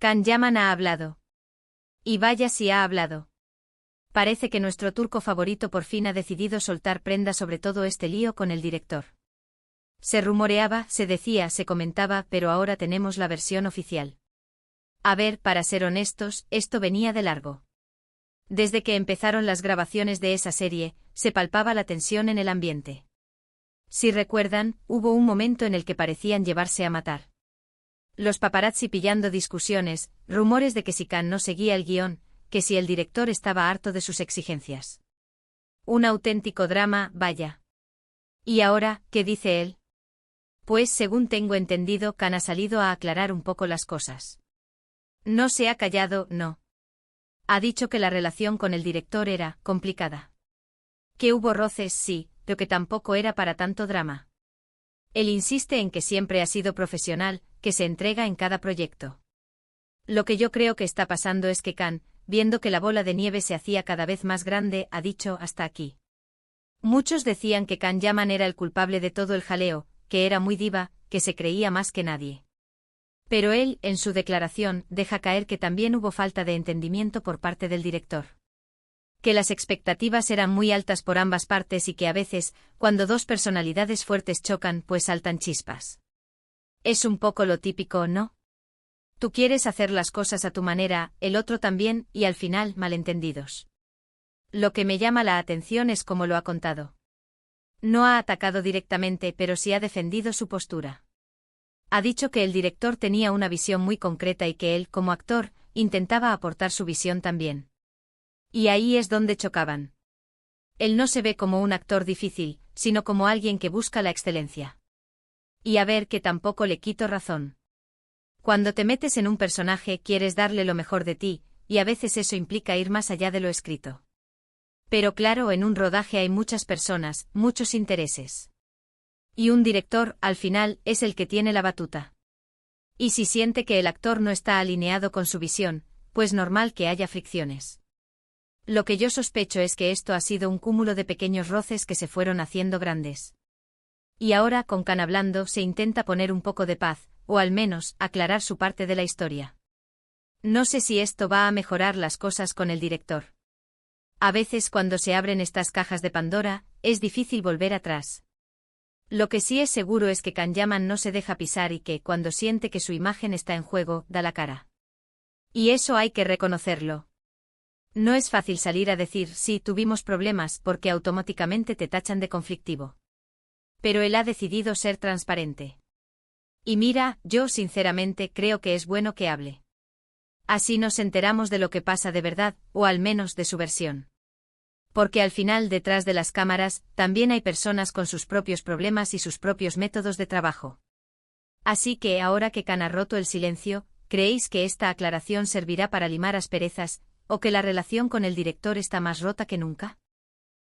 Can Yaman ha hablado. Y vaya si ha hablado. Parece que nuestro turco favorito por fin ha decidido soltar prenda sobre todo este lío con el director. Se rumoreaba, se decía, se comentaba, pero ahora tenemos la versión oficial. A ver, para ser honestos, esto venía de largo. Desde que empezaron las grabaciones de esa serie, se palpaba la tensión en el ambiente. Si recuerdan, hubo un momento en el que parecían llevarse a matar. Los paparazzi pillando discusiones, rumores de que si Can no seguía el guión, que si el director estaba harto de sus exigencias. Un auténtico drama, vaya. ¿Y ahora, qué dice él? Pues según tengo entendido, Can ha salido a aclarar un poco las cosas. No se ha callado, no. Ha dicho que la relación con el director era complicada. Que hubo roces, sí, pero que tampoco era para tanto drama. Él insiste en que siempre ha sido profesional, que se entrega en cada proyecto. Lo que yo creo que está pasando es que Can, viendo que la bola de nieve se hacía cada vez más grande, ha dicho hasta aquí. Muchos decían que Can Yaman era el culpable de todo el jaleo, que era muy diva, que se creía más que nadie. Pero él, en su declaración, deja caer que también hubo falta de entendimiento por parte del director. Que las expectativas eran muy altas por ambas partes y que a veces, cuando dos personalidades fuertes chocan, pues saltan chispas. Es un poco lo típico, ¿no? Tú quieres hacer las cosas a tu manera, el otro también, y al final, malentendidos. Lo que me llama la atención es cómo lo ha contado. No ha atacado directamente, pero sí ha defendido su postura. Ha dicho que el director tenía una visión muy concreta y que él, como actor, intentaba aportar su visión también. Y ahí es donde chocaban. Él no se ve como un actor difícil, sino como alguien que busca la excelencia. Y a ver que tampoco le quito razón. Cuando te metes en un personaje quieres darle lo mejor de ti, y a veces eso implica ir más allá de lo escrito. Pero claro, en un rodaje hay muchas personas, muchos intereses. Y un director, al final, es el que tiene la batuta. Y si siente que el actor no está alineado con su visión, pues normal que haya fricciones. Lo que yo sospecho es que esto ha sido un cúmulo de pequeños roces que se fueron haciendo grandes. Y ahora, con Can hablando, se intenta poner un poco de paz, o al menos, aclarar su parte de la historia. No sé si esto va a mejorar las cosas con el director. A veces cuando se abren estas cajas de Pandora, es difícil volver atrás. Lo que sí es seguro es que Can Yaman no se deja pisar y que, cuando siente que su imagen está en juego, da la cara. Y eso hay que reconocerlo. No es fácil salir a decir sí, tuvimos problemas porque automáticamente te tachan de conflictivo. Pero él ha decidido ser transparente. Y mira, yo sinceramente creo que es bueno que hable. Así nos enteramos de lo que pasa de verdad, o al menos de su versión. Porque al final detrás de las cámaras, también hay personas con sus propios problemas y sus propios métodos de trabajo. Así que ahora que Can ha roto el silencio, ¿creéis que esta aclaración servirá para limar asperezas, o que la relación con el director está más rota que nunca?